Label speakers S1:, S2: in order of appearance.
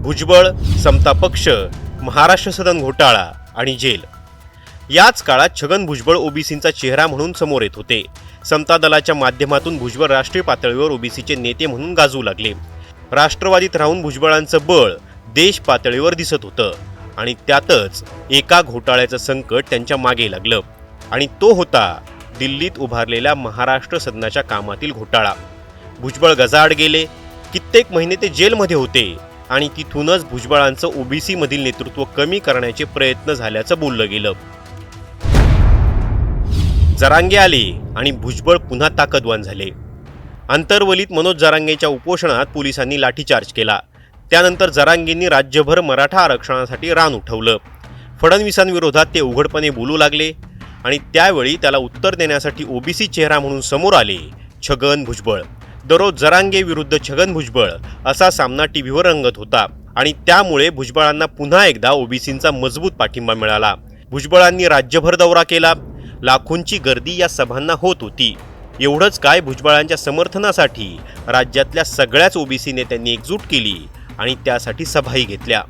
S1: भुजबळ, समता पक्ष, महाराष्ट्र सदन घोटाळा आणि जेल। याच काळात छगन भुजबळ ओबीसींचा चेहरा म्हणून समोर येत होते। समता दलाच्या माध्यमातून भुजबळ राष्ट्रीय पातळीवर ओबीसीचे नेते म्हणून गाजू लागले। राष्ट्रवादीत राहून भुजबळांचं बळ देश पातळीवर दिसत होतं आणि त्यातच एका घोटाळ्याचं संकट त्यांच्या मागे लागलं आणि तो होता दिल्लीत उभारलेल्या महाराष्ट्र सदनाच्या कामातील घोटाळा। भुजबळ गजाआड गेले, कित्येक महिने ते जेलमध्ये होते आणि तिथूनच भुजबळांचं ओबीसी मधील नेतृत्व कमी करण्याचे प्रयत्न झाल्याचं बोललं गेलं। जरांगे आले आणि भुजबळ पुन्हा ताकदवान झाले। अंतरवलीत मनोज जरांगेच्या उपोषणात पोलिसांनी लाठीचार्ज केला। त्यानंतर जरांगेंनी राज्यभर मराठा आरक्षणासाठी रान उठवलं। फडणवीसांविरोधात ते उघडपणे बोलू लागले आणि त्यावेळी त्याला उत्तर देण्यासाठी ओबीसी चेहरा म्हणून समोर आले छगन भुजबळ। दररोज जरांगे विरुद्ध छगन भुजबळ असा सामना टीव्हीवर रंगत होता आणि त्यामुळे भुजबळांना पुन्हा एकदा ओबीसींचा मजबूत पाठिंबा मिळाला। भुजबळांनी राज्यभर दौरा केला। लाखोंची गर्दी या सभांना होत होती। एवढंच काय, भुजबळांच्या समर्थनासाठी राज्यातल्या सगळ्याच ओबीसी नेत्यांनी एकजूट केली आणि त्यासाठी सभाही घेतल्या।